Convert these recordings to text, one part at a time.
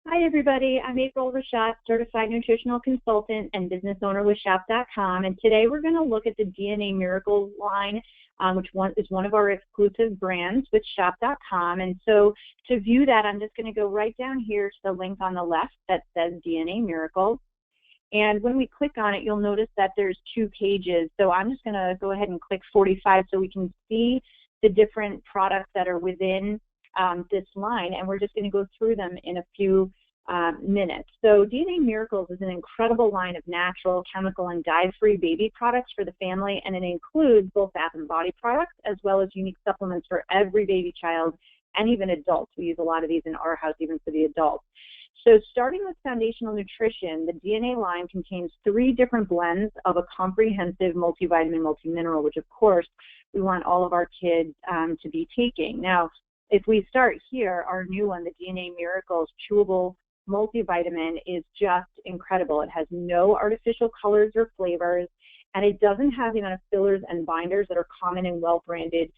Hi, everybody. I'm April Rashad, certified nutritional consultant and business owner with Shop.com. And today we're going to look at the DNA Miracles line, which is one of our exclusive brands with Shop.com. And so to view that, I'm just going to go right down here to the link on the left that says DNA Miracles. And when we click on it, you'll notice that there's 2 pages. So I'm just going to go ahead and click 45 so we can see the different products that are within this line, and we're just going to go through them in a few minutes. So DNA Miracles is an incredible line of natural, chemical, and dye-free baby products for the family, and it includes both bath and body products as well as unique supplements for every baby child and even adults. We use a lot of these in our house, even for the adults. So starting with foundational nutrition, the DNA line contains 3 different blends of a comprehensive multivitamin, multimineral, which of course we want all of our kids to be taking. Now, if we start here, our new one, the DNA Miracles Chewable Multivitamin, is just incredible. It has no artificial colors or flavors, and it doesn't have the amount of fillers and binders that are common in well-branded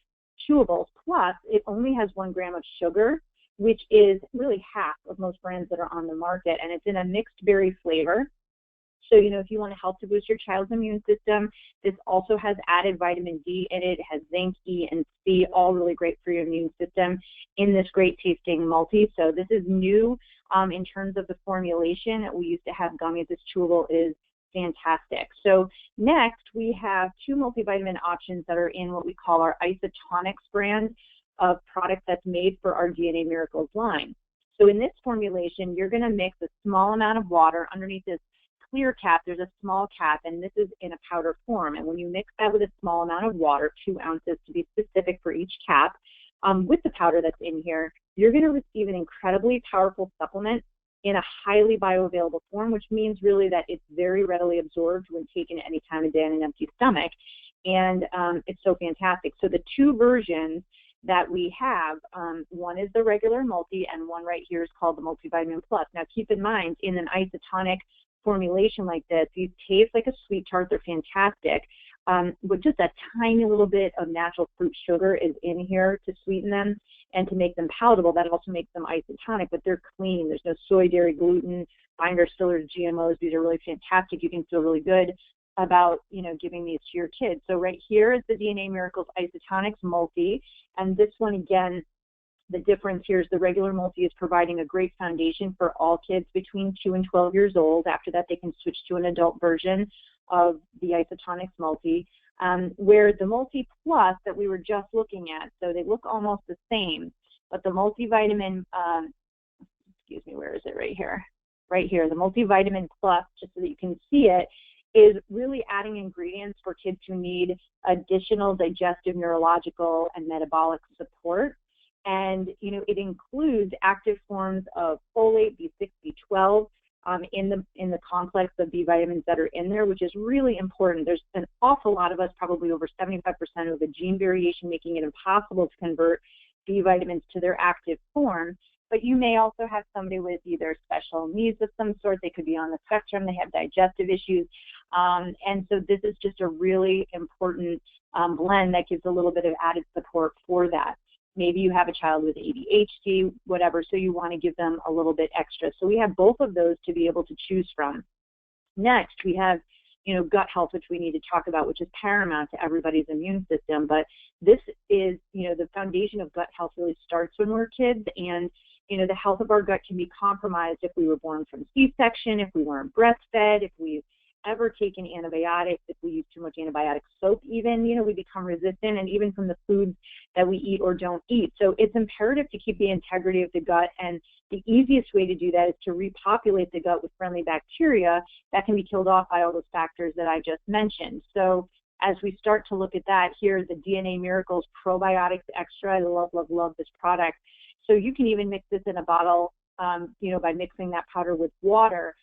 chewables. Plus, it only has 1 gram of sugar, which is really half of most brands that are on the market, and it's in a mixed berry flavor. So, if you want to help to boost your child's immune system, this also has added vitamin D in it. It has zinc, E, and C, all really great for your immune system in this great tasting multi. So this is new in terms of the formulation. We used to have gummies. This chewable is fantastic. So next, we have 2 multivitamin options that are in what we call our Isotonics brand of product that's made for our DNA Miracles line. So in this formulation, you're going to mix a small amount of water underneath this clear cap. There's a small cap, and this is in a powder form. And when you mix that with a small amount of water, 2 ounces to be specific for each cap, with the powder that's in here, you're going to receive an incredibly powerful supplement in a highly bioavailable form, which means really that it's very readily absorbed when taken any time of day on an empty stomach. And it's so fantastic. So the 2 versions that we have, one is the regular multi, and one right here is called the Multivitamin Plus. Now keep in mind, in an isotonic formulation like this, these taste like a sweet tart. They're fantastic, but just a tiny little bit of natural fruit sugar is in here to sweeten them and to make them palatable. That also makes them isotonic, but they're clean. There's no soy, dairy, gluten, binders, fillers, GMOs. These are really fantastic. You can feel really good about giving these to your kids. So right here is the DNA Miracles Isotonics Multi, and this one again, the difference here is the regular multi is providing a great foundation for all kids between 2 and 12 years old. After that, they can switch to an adult version of the Isotonics multi, where the Multi Plus that we were just looking at, so they look almost the same, but the multivitamin, excuse me, where is it? Right here. Right here, the Multivitamin Plus, just so that you can see it, is really adding ingredients for kids who need additional digestive, neurological, and metabolic support. And, it includes active forms of folate, B6, B12 in the complex of B vitamins that are in there, which is really important. There's an awful lot of us, probably over 75% of a gene variation, making it impossible to convert B vitamins to their active form. But you may also have somebody with either special needs of some sort. They could be on the spectrum. They have digestive issues. And so this is just a really important blend that gives a little bit of added support for that. Maybe you have a child with ADHD, whatever, so you want to give them a little bit extra. So we have both of those to be able to choose from. Next, we have, gut health, which we need to talk about, which is paramount to everybody's immune system. But this is, the foundation of gut health really starts when we're kids, and the health of our gut can be compromised if we were born from C-section, if we weren't breastfed, if we've ever taken antibiotics, if we use too much antibiotic soap even, we become resistant, and even from the foods that we eat or don't eat. So it's imperative to keep the integrity of the gut, and the easiest way to do that is to repopulate the gut with friendly bacteria that can be killed off by all those factors that I just mentioned. So as we start to look at that, here's the DNA Miracles Probiotics Extra. I love, love, love this product. So you can even mix this in a bottle, by mixing that powder with water.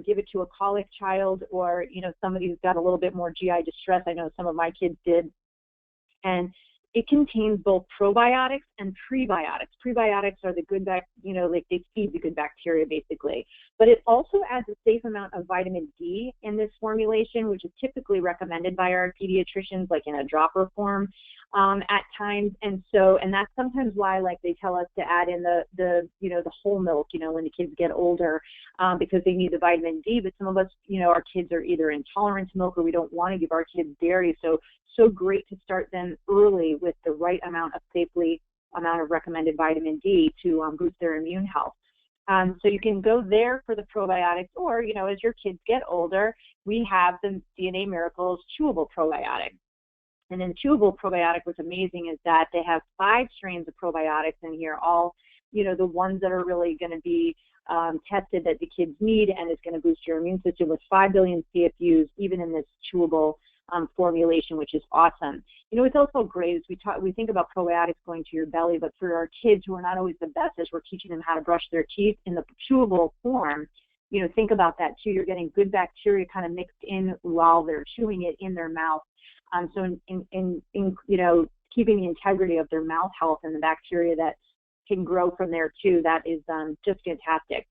Give it to a colic child, or, somebody who's got a little bit more GI distress. I know some of my kids did. And it contains both probiotics and prebiotics. Prebiotics are the good like they feed the good bacteria basically. But it also adds a safe amount of vitamin D in this formulation, which is typically recommended by our pediatricians, like in a dropper form. at times, and that's sometimes why, like, they tell us to add in the whole milk, when the kids get older, because they need the vitamin D. But some of us, our kids are either intolerant to milk or we don't want to give our kids dairy. So great to start them early with the right amount of recommended vitamin D to boost their immune health. So you can go there for the probiotics, or, as your kids get older, we have the DNA Miracles Chewable probiotic. And then Chewable probiotic, what's amazing is that they have 5 strains of probiotics in here, all, the ones that are really going to be tested that the kids need and is going to boost your immune system, with 5 billion CFUs, even in this chewable formulation, which is awesome. It's also great as we think about probiotics going to your belly, but for our kids who are not always the best as we're teaching them how to brush their teeth in the chewable form, think about that too. You're getting good bacteria kind of mixed in while they're chewing it in their mouth. So in keeping the integrity of their mouth health and the bacteria that can grow from there too, that is just fantastic.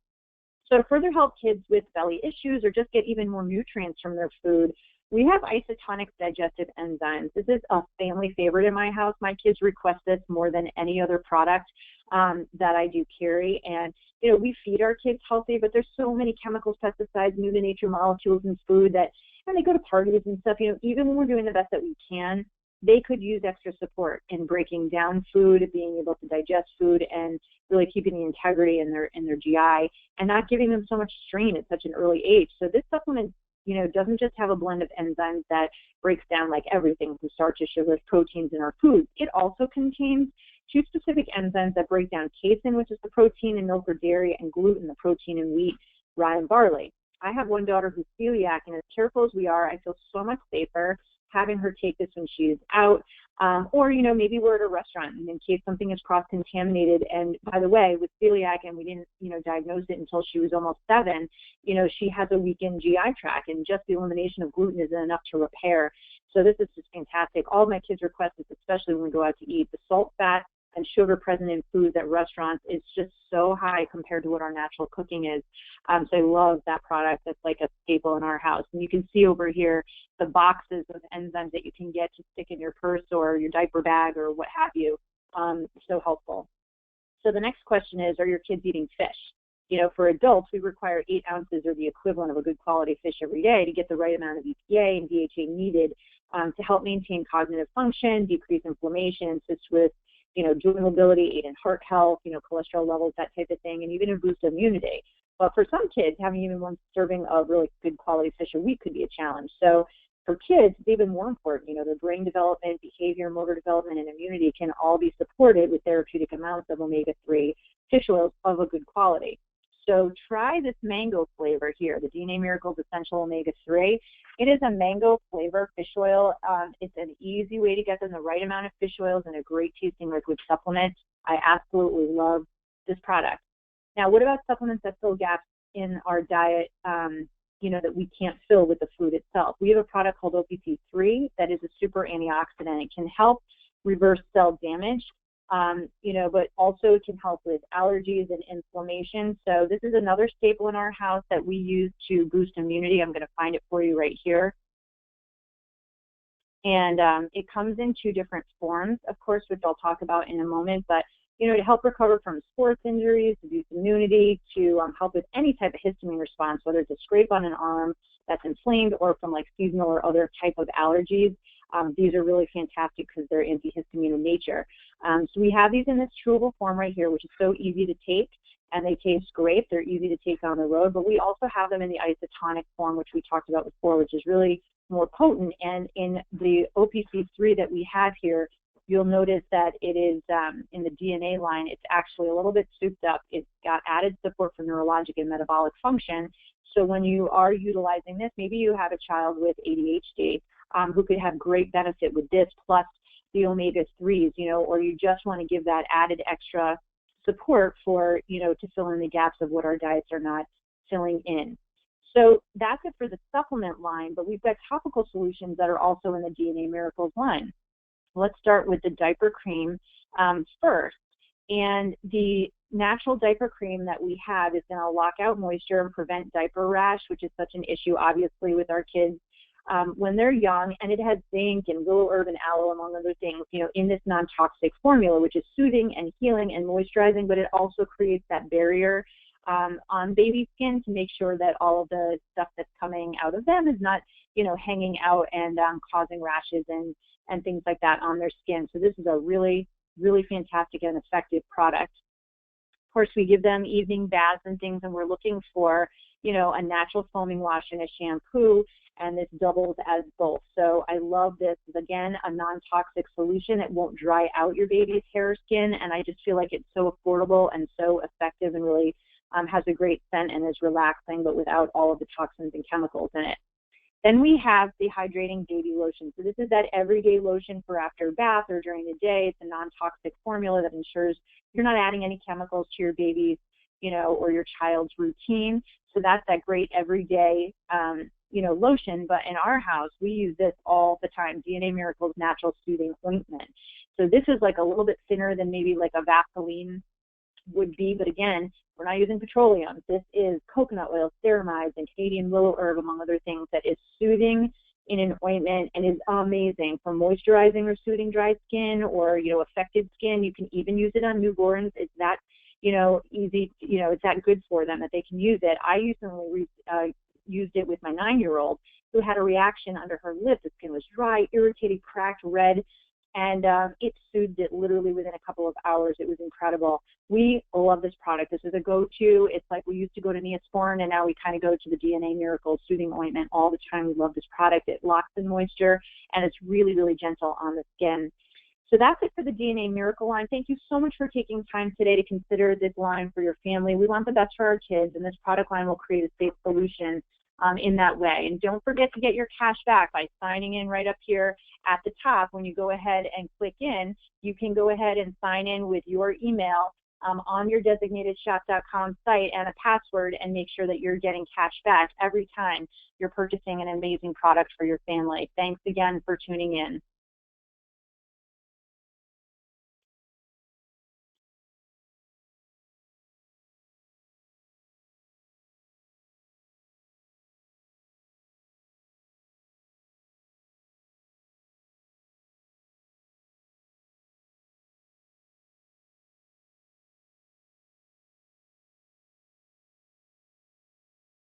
So to further help kids with belly issues or just get even more nutrients from their food, we have isotonic digestive enzymes. This is a family favorite in my house. My kids request this more than any other product that I do carry. And, we feed our kids healthy, but there's so many chemicals, pesticides, new to nature molecules in food that, and they go to parties and stuff, even when we're doing the best that we can, they could use extra support in breaking down food, being able to digest food, and really keeping the integrity in their GI and not giving them so much strain at such an early age. So this supplement, doesn't just have a blend of enzymes that breaks down like everything from starches, sugars, proteins in our foods. It also contains 2 specific enzymes that break down casein, which is the protein in milk or dairy, and gluten, the protein in wheat, rye, and barley. I have one daughter who's celiac, and as careful as we are, I feel so much safer having her take this when she is out, or, maybe we're at a restaurant and in case something is cross-contaminated. And by the way, with celiac, and we didn't, diagnose it until she was almost 7, she has a weakened GI tract, and just the elimination of gluten isn't enough to repair. So this is just fantastic. All of my kids request this, especially when we go out to eat. The salt, fat, and sugar present in foods at restaurants is just so high compared to what our natural cooking is. So I love that product. That's like a staple in our house. And you can see over here the boxes of enzymes that you can get to stick in your purse or your diaper bag or what have you. So helpful. So the next question is, are your kids eating fish? For adults, we require 8 ounces or the equivalent of a good quality fish every day to get the right amount of EPA and DHA needed to help maintain cognitive function, decrease inflammation, assist with joint mobility, aid in heart health, cholesterol levels, that type of thing, and even boost immunity. But for some kids, having even one serving of really good quality fish a week could be a challenge. So for kids, it's even more important. Their brain development, behavior, motor development, and immunity can all be supported with therapeutic amounts of omega-3 fish oils of a good quality. So try this mango flavor here, the DNA Miracles Essential Omega-3. It is a mango flavor fish oil. It's an easy way to get them the right amount of fish oils and a great tasting liquid supplement. I absolutely love this product. Now, what about supplements that fill gaps in our diet, that we can't fill with the food itself? We have a product called OPC3 that is a super antioxidant. It can help reverse cell damage. But also it can help with allergies and inflammation. So this is another staple in our house that we use to boost immunity. I'm going to find it for you right here. And it comes in 2 different forms, of course, which I'll talk about in a moment. But, to help recover from sports injuries, to boost immunity, to help with any type of histamine response, whether it's a scrape on an arm that's inflamed or from like seasonal or other type of allergies. These are really fantastic because they're antihistamine in nature. So we have these in this chewable form right here, which is so easy to take, and they taste great. They're easy to take on the road, but we also have them in the isotonic form, which we talked about before, which is really more potent. And in the OPC3 that we have here, you'll notice that it is in the DNA line, it's actually a little bit souped up. It's got added support for neurological and metabolic function. So when you are utilizing this, maybe you have a child with ADHD who could have great benefit with this, plus the omega-3s, or you just want to give that added extra support for, to fill in the gaps of what our diets are not filling in. So that's it for the supplement line, but we've got topical solutions that are also in the DNA Miracles line. Let's start with the diaper cream first. And the natural diaper cream that we have is going to lock out moisture and prevent diaper rash, which is such an issue, obviously, with our kids. when they're young, and it has zinc and willow herb and aloe, among other things, in this non-toxic formula, which is soothing and healing and moisturizing, but it also creates that barrier on baby skin to make sure that all of the stuff that's coming out of them is not, hanging out and causing rashes and things like that on their skin. So this is a really, really fantastic and effective product. Of course, we give them evening baths and things, and we're looking for, a natural foaming wash and a shampoo, and this doubles as both. So I love this. Again, a non-toxic solution. It won't dry out your baby's hair or skin, and I just feel like it's so affordable and so effective, and really has a great scent and is relaxing, but without all of the toxins and chemicals in it. Then we have the Hydrating Baby Lotion. So this is that everyday lotion for after bath or during the day. It's a non-toxic formula that ensures you're not adding any chemicals to your baby's, or your child's routine. So that's that great everyday, lotion. But in our house, we use this all the time, DNA Miracle's Natural Soothing Ointment. So this is like a little bit thinner than maybe like a Vaseline would be, but again, we're not using petroleum. This is coconut oil, ceramides, and Canadian willow herb, among other things, that is soothing in an ointment and is amazing for moisturizing or soothing dry skin or, affected skin. You can even use it on newborns. It's that, easy, it's that good for them that they can use it. I recently used it with my 9-year-old who had a reaction under her lip. The skin was dry, irritated, cracked, red, and it soothed it literally within a couple of hours. It was incredible. We love this product. This is a go-to. It's like we used to go to Neosporin, and now we kind of go to the DNA Miracle Soothing Ointment all the time. We love this product. It locks in moisture, and it's really, really gentle on the skin. So that's it for the DNA Miracle line. Thank you so much for taking time today to consider this line for your family. We want the best for our kids, and this product line will create a safe solution in that way. And don't forget to get your cash back by signing in right up here at the top. When you go ahead and click in, you can go ahead and sign in with your email on your designatedshop.com site and a password, and make sure that you're getting cash back every time you're purchasing an amazing product for your family. Thanks again for tuning in.